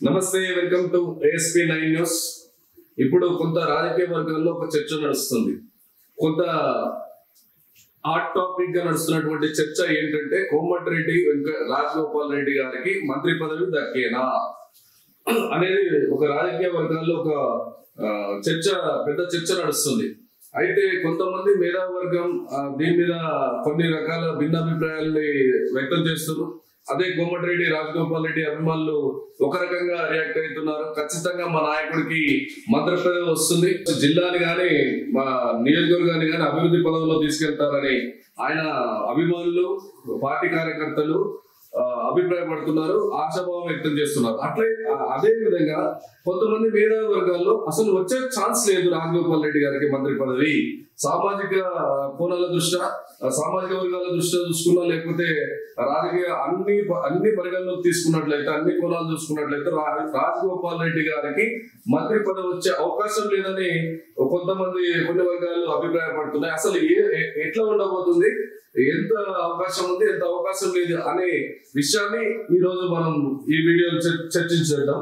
నమస్తే, welcome to ASP9 news. ఇప్పుడు కొంత రాజకీయ వర్గాల్లో ఒక చర్చ నడుస్తుంది. కొంత హాట్ టాపిక్ గా నడుస్తున్నటువంటి చర్చ ఏంటంటే కోమటిరెడ్డి రాజగోపాల్ రెడ్డి గారికి మంత్రి పదవి దక్కేనా అనేది ఒక రాజకీయ వర్గాల్లో ఒక పెద్ద చర్చ నడుస్తుంది. అయితే కొంతమంది మేధావర్గం దీని మీద కొన్ని రకాల భిన్నాభిప్రాయాల్ని వ్యక్తం చేస్తున్నారు. అదే కోమటిరెడ్డి రాజగోపాల్ రెడ్డి అభిమానులు ఒక రకంగా రియాక్ట్ అవుతున్నారు. ఖచ్చితంగా మా నాయకుడికి మంత్రి పదవి వస్తుంది, జిల్లాని గాని మా నియోజకవర్గాన్ని గాని అభివృద్ధి పదవిలో తీసుకెళ్తారని ఆయన అభిమానులు, పార్టీ కార్యకర్తలు అభిప్రాయపడుతున్నారు, ఆశాభావం వ్యక్తం చేస్తున్నారు. అదే విధంగా కొంతమంది మేధావి వర్గాల్లో అసలు వచ్చే ఛాన్స్ లేదు రాజగోపాల్ రెడ్డి గారికి మంత్రి పదవి. సామాజిక కోణాల దృష్ట్యా, సామాజిక వర్గాల దృష్ట్యా చూసుకున్నా, లేకపోతే రాజకీయ అన్ని పరిగణలోకి తీసుకున్నట్లయితే, అన్ని కోణాలు చూసుకున్నట్లయితే రాజగోపాల్ రెడ్డి గారికి మంత్రి పదవి వచ్చే అవకాశం లేదని కొన్ని వర్గాలు అభిప్రాయపడుతున్నాయి. అసలు ఎట్లా ఉండబోతుంది, ఎంత అవకాశం ఉంది, ఎంత అవకాశం లేదు అనే విషయాన్ని ఈ రోజు మనం ఈ వీడియోలో చర్చించేద్దాం.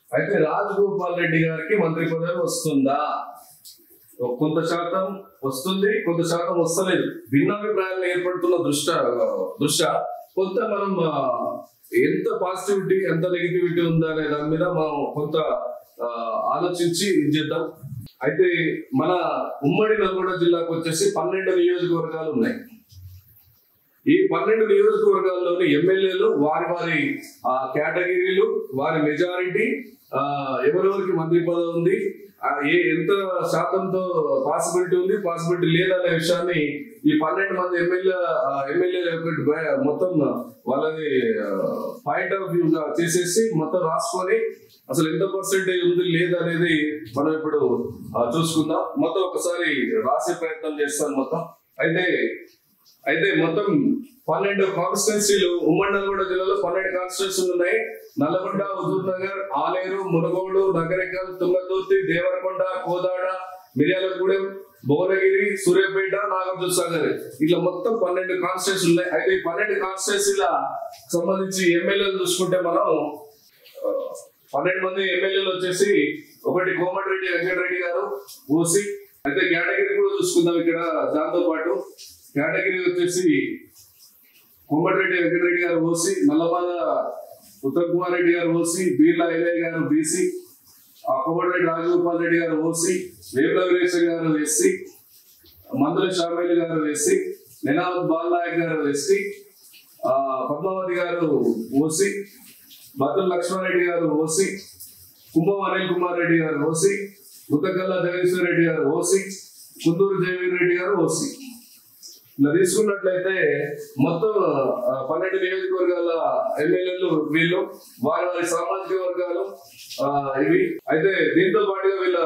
అయితే రాజగోపాల్ రెడ్డి గారికి మంత్రి పదవి వస్తుందా? కొంత శాతం వస్తుంది, కొంత శాతం వస్తలేదు. భిన్నాభిప్రాయాలు ఏర్పడుతున్న దృష్ట్యా కొంత మనం ఎంత పాజిటివిటీ, ఎంత నెగిటివిటీ ఉందా అనే దాని మీద మనం కొంత ఆలోచించి చేద్దాం. అయితే మన ఉమ్మడి నల్గొండ జిల్లాకు వచ్చేసి 12 నియోజకవర్గాలు ఉన్నాయి. ఈ 12 నియోజకవర్గాల్లోని ఎమ్మెల్యేలు వారి కేటగిరీలు, వారి మెజారిటీ, ఎవరెవరికి మంత్రి పదవి ఉంది, ఎంత శాతంతో పాసిబిలిటీ ఉంది, పాసిబిలిటీ లేదనే విషయాన్ని ఈ 12 మంది ఎమ్మెల్యేలు మొత్తం వాళ్ళది పాయింట్ ఆఫ్ వ్యూ గా చేసేసి మొత్తం రాసుకొని అసలు ఎంత పర్సెంటేజ్ ఉంది లేదనేది మనం ఇప్పుడు చూసుకుందాం. మొత్తం ఒకసారి రాసే ప్రయత్నం చేస్తాను మొత్తం. అయితే మొత్తం 12 కాన్స్టిట్యున్సీలు, ఉమ్మడి నల్గొండ జిల్లాలో 12 కాన్స్టిట్యున్సీలు ఉన్నాయి. నల్గొండ, హుజూర్ నగర్, ఆలేరు, మునగోడు, నగరికల్, తుంగతుర్తి, దేవరకొండ, కోదాడ, మిర్యాలగూడెం, భువనగిరి, సూర్యాపేట, నాగార్జునసాగర్, ఇట్లా మొత్తం 12 కాన్స్టిట్యున్సీలు ఉన్నాయి. అయితే ఈ 12 కాన్స్టిట్యున్సీల సంబంధించి ఎమ్మెల్యేలు చూసుకుంటే మనం 12 మంది ఎమ్మెల్యేలు వచ్చేసి ఒకటి కోమటిరెడ్డి వెంకటరెడ్డి గారు ఓసీ. అయితే కేటగిరీ కూడా చూసుకుందాం ఇక్కడ. దాంతో పాటు కేటగిరీ వచ్చేసి కోమటిరెడ్డి వెంకటరెడ్డి గారు ఓసీ, నల్లబాద ఉత్తమ్ కుమార్ రెడ్డి గారు ఓసీ, బీర్లా ఐలయ్య గారు బీసీ, కోమటిరెడ్డి రాజగోపాల్ రెడ్డి గారు ఓసీ, వేముల వీరేశం గారు ఎస్సీ, మందుల షామేల్ గారు ఎస్సీ, నేనావత్ బాలనాయక్ గారు ఎస్టీ, పద్మావతి గారు ఓసీ, బత్తుల లక్ష్మారెడ్డి గారు ఓసీ, కుంభం అనిల్ కుమార్ రెడ్డి గారు ఓసీ, ముత్తకల్లా జగదీశ్వర్ రెడ్డి గారు ఓసీ, కుందూరు జయవీర్ రెడ్డి గారు ఓసీ. ఇలా తీసుకున్నట్లయితే మొత్తం 12 నియోజకవర్గాల ఎమ్మెల్యేలు వీళ్ళు, వారి సామాజిక వర్గాలు ఇవి. అయితే దీంతో పాటుగా వీళ్ళ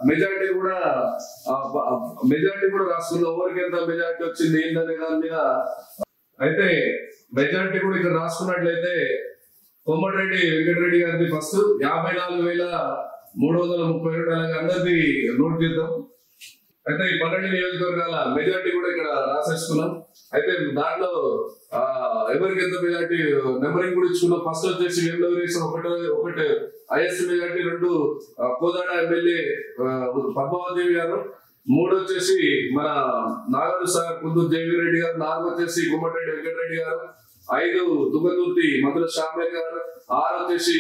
మెజారిటీ కూడా రాసుకుంది. ఎవరికి ఎంత మెజారిటీ వచ్చింది ఏంటనే దాని మీద. అయితే మెజారిటీ కూడా ఇక్కడ రాసుకున్నట్లయితే కోమటిరెడ్డి వెంకటరెడ్డి గారిది ఫస్ట్ 54,332. అలాగే అందరిది నోట్ చేద్దాం. అయితే ఈ 12 నియోజకవర్గాల మెజారిటీ కూడా ఇక్కడ రాసేసుకున్నాం. అయితే దాంట్లో ఎవరికి ఎంత మెజారిటీ నెంబరింగ్ కూడా ఇచ్చుకున్నాం. ఫస్ట్ వచ్చేసి వేముల వీరేశం ఒకటి highest majority, 2 Kodad MLA Padmavathi గారు, 3 వచ్చేసి మన నాగార్జునసాగర్ కుందూరు జయవీర్ రెడ్డి గారు, 4 వచ్చేసి కోమటిరెడ్డి వెంకటరెడ్డి గారు, 5 తుంగతుర్తి మందుల షామేల్ గారు, 6 వచ్చేసి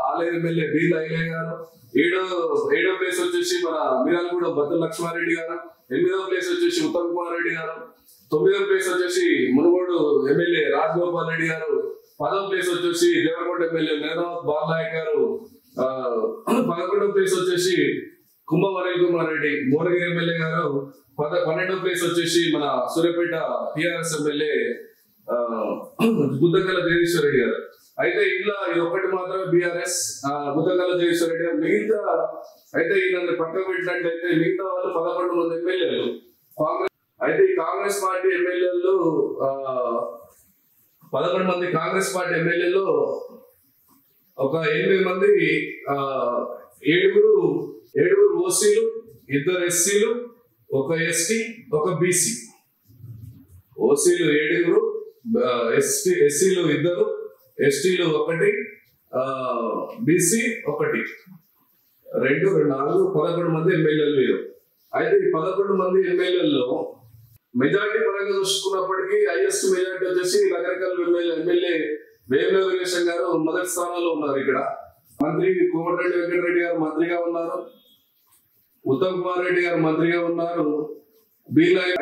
ఆలేరు ఎమ్మెల్యే బీర్లా ఐలయ్య గారు, 7వ ప్లేస్ వచ్చేసి మన మిర్యాలగూడ బత్తుల లక్ష్మారెడ్డి గారు, 8వ ప్లేస్ వచ్చేసి ఉత్తమ్ కుమార్ రెడ్డి గారు, 9వ ప్లేస్ వచ్చేసి మునుగోడు ఎమ్మెల్యే రాజగోపాల్ రెడ్డి గారు, 10వ ప్లేస్ వచ్చేసి దేవరకొండ ఎమ్మెల్యే నేనావత్ బాలనాయక్ గారు, 11వ ప్లేస్ వచ్చేసి కుంభం అనిల్ కుమార్ రెడ్డి భువనగిరి ఎమ్మెల్యే గారు, 12వ ప్లేస్ వచ్చేసి మన సూర్యాపేట టిఆర్ఎస్ ఎమ్మెల్యే గుద్దకల్ల జగదీశ్వర్ రెడ్డి గారు. అయితే ఇలా ఇది ఒక్కటి మాత్రమే బీఆర్ఎస్, గుద్దకల్ల జగదీశ్వర్ రెడ్డి గారు. మిగతా అయితే ఈయన పక్కకు పెట్టినట్లయితే మిగతా వాళ్ళు 11 మంది ఎమ్మెల్యేలు కాంగ్రెస్. అయితే ఈ కాంగ్రెస్ పార్టీ ఎమ్మెల్యేలు 11 మంది కాంగ్రెస్ పార్టీ ఎమ్మెల్యేలు ఒక 8 మంది, 7 ఓసీలు, 2 ఎస్సీలు, 1 ఎస్టీ, 1 బీసీ. ఓసీలు 7, ఎస్సీలు 2, ఎస్టీలు 1, బీసీ 1 2 4 11 మంది ఎమ్మెల్యేలు వీరు. అయితే ఈ 11 మంది ఎమ్మెల్యేలలో మెజారిటీ పరంగా చూసుకున్నప్పటికీ హైయెస్ట్ మెజారిటీ వచ్చేసి నగరకల్ ఎమ్మెల్యే వేముల వీరేశం గారు మొదటి స్థానంలో ఉన్నారు. ఇక్కడ మంత్రి కోమటిరెడ్డి వెంకటరెడ్డి గారు మంత్రిగా ఉన్నారు, ఉత్తమ్ కుమార్ రెడ్డి గారు మంత్రిగా ఉన్నారు.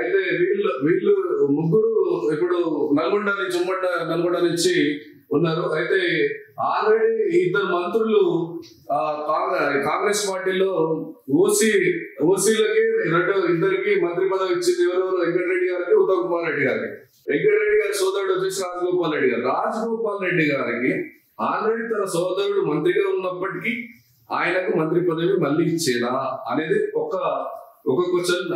అయితే వీళ్ళు ముగ్గురు ఇప్పుడు నల్గొండ నుంచి ఉమ్మడి నల్గొండ నుంచి ఉన్నారు. అయితే ఆల్రెడీ 2 మంత్రులు కాంగ్రెస్ పార్టీలో ఓసీలకి 2 మంత్రి పదవి ఇచ్చింది. ఎవరెవరు? వెంకటరెడ్డి గారికి, ఉత్తమ్ కుమార్ రెడ్డి గారికి. వెంకటరెడ్డి గారి సోదరుడు వచ్చేసి రాజగోపాల్ రెడ్డి గారు. రాజగోపాల్ రెడ్డి గారికి ఆల్రెడీ తన సోదరుడు మంత్రిగా ఉన్నప్పటికీ ఆయనకు మంత్రి పదవి మళ్ళీ ఇచ్చేనా అనేది ఒక క్వశ్చన్.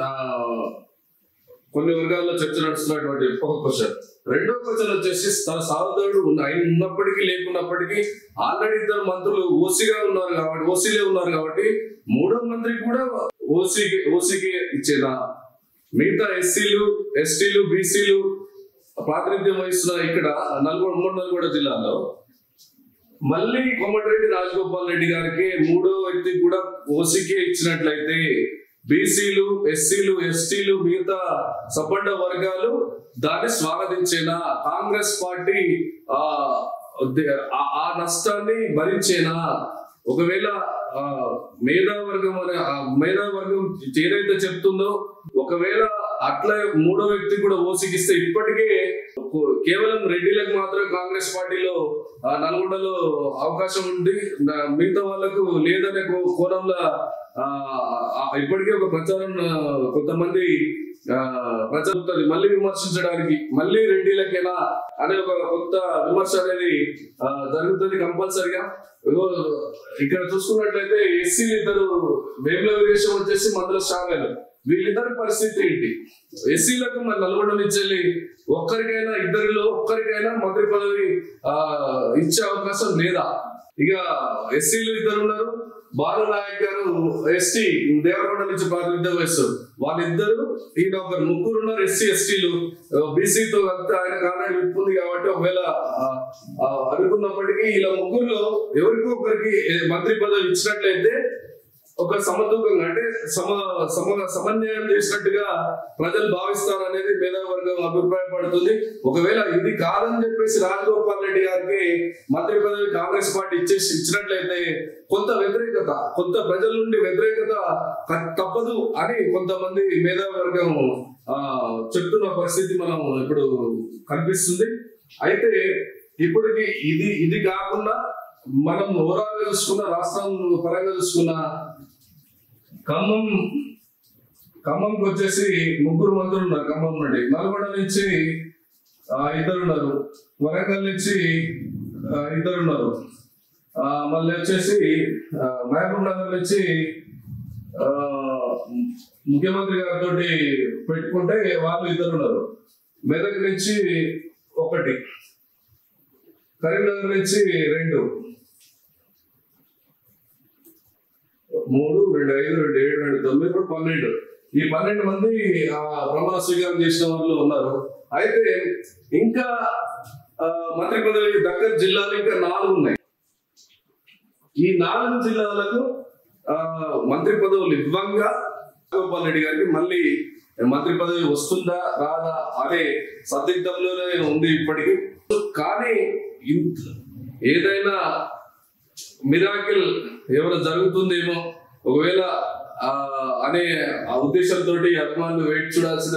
కొన్ని వర్గాల్లో చర్చ నడుస్తున్నటువంటి ఒక క్వశ్చన్. రెండో క్వశ్చన్ వచ్చేసి తన సోదరుడు ఆయన ఉన్నప్పటికీ లేకున్నప్పటికీ ఆల్రెడీ 2 మంత్రులు ఓసీలే ఉన్నారు కాబట్టి 3వ మంత్రి కూడా ఓసీకి ఇచ్చేదా? మిగతా ఎస్సీలు, ఎస్టీలు, బీసీలు ప్రాతినిధ్యం వహిస్తున్న ఇక్కడ నల్గొండ జిల్లాలో మళ్ళీ కోమటిరెడ్డి రాజగోపాల్ రెడ్డి గారికి 3వ వ్యక్తికి కూడా ఓసీకే ఇచ్చినట్లయితే బీసీలు, ఎస్సీలు, ఎస్టీలు, మిగతా సపండ వర్గాలు దాన్ని స్వాగతించేనా? కాంగ్రెస్ పార్టీ ఆ నష్టాన్ని భరించేనా? ఒకవేళ మేధావర్గం ఏదైతే చెప్తుందో ఒకవేళ అట్లా 3వ వ్యక్తి కూడా ఓసీకి ఇస్తే ఇప్పటికే కేవలం రెడ్డిలకు మాత్రమే కాంగ్రెస్ పార్టీలో నల్గొండలో అవకాశం ఉంది, మిగతా వాళ్ళకు లేదనే కోణంలో ఇప్పటికే ఒక ప్రచారం కొంతమంది ప్రజలు మళ్ళీ విమర్శించడానికి మళ్ళీ రెడ్డిలకేనా అనే ఒక కొత్త విమర్శ అనేది జరుగుతుంది కంపల్సరిగా. ఇక్కడ చూసుకున్నట్లయితే ఎస్సీలు 2 వేముల వీరేశం వచ్చేసి మందుల శ్రావ్యాలు, వీళ్ళిద్దరి పరిస్థితి ఏంటి? ఎస్సీలకు మన నల్గొండ నుంచి వెళ్ళి ఇద్దరిలో ఒక్కరికైనా మంత్రి పదవి ఇచ్చే అవకాశం లేదా? ఇక ఎస్సీలు 2 ఉన్నారు, బాలు నాయక్ గారు ఎస్టీ దేవరకొండ నుంచి ప్రాతినిధ్యం వహిస్తారు. వాళ్ళిద్దరు ఈయన ఒకరు, ముగ్గురు ఉన్నారు ఎస్సీ ఎస్టీలు. బీసీతో ఆయన ఆల్రెడీ విప్పుంది కాబట్టి ఒకవేళ అనుకున్నప్పటికీ ఇలా ముగ్గురులో ఎవరికో ఒకరికి మంత్రి పదవి ఇచ్చినట్లయితే ఒక సమతూకంగా అంటే సమన్వయం చేసినట్టుగా ప్రజలు భావిస్తారనేది మేధావర్గం అభిప్రాయపడుతుంది. ఒకవేళ ఇది కాదని చెప్పేసి రాజగోపాల్ రెడ్డి గారికి మంత్రి పదవి కాంగ్రెస్ పార్టీ ఇచ్చినట్లయితే కొంత ప్రజల నుండి వ్యతిరేకత తప్పదు అని కొంతమంది మేధావర్గం చెప్తున్న పరిస్థితి మనం ఇప్పుడు కనిపిస్తుంది. అయితే ఇప్పటికి ఇది కాకుండా మనం ఓవరాల్ గా చూసుకున్న రాష్ట్రం పరంగా చూసుకున్న ఖమ్మంకి వచ్చేసి 3 మంత్రులు ఉన్నారు. ఖమ్మం నుండి నల్గొండ నుంచి 2 ఉన్నారు, వరంగల్ నుంచి 2 ఉన్నారు, మళ్ళీ వచ్చేసి మహబూబ్ నగర్ నుంచి ముఖ్యమంత్రి గారితో పెట్టుకుంటే వాళ్ళు 2 ఉన్నారు, మెదక్ నుంచి 1, కరీంనగర్ నుంచి 2, 3, 2, 5, 2, 7, 2, 9, 12. ఈ 12 మంది ప్రమాణ స్వీకారం చేసిన వాళ్ళు ఉన్నారు. అయితే ఇంకా మంత్రి పదవి దగ్గర జిల్లాలు ఇంకా 4 ఉన్నాయి. ఈ 4 జిల్లాలకు మంత్రి పదవులు ఇవ్వంగా గోపాల్ రెడ్డి గారికి మళ్ళీ మంత్రి పదవి వస్తుందా రాదా అనే సందిగ్ధంలోనే ఉంది ఇప్పటికీ. కానీ ఏదైనా మిరాకిల్ ఏమైనా జరుగుతుందేమో ఒకవేళ అనే ఉద్దేశంతో అభిమానులు వేచి చూడాల్సిన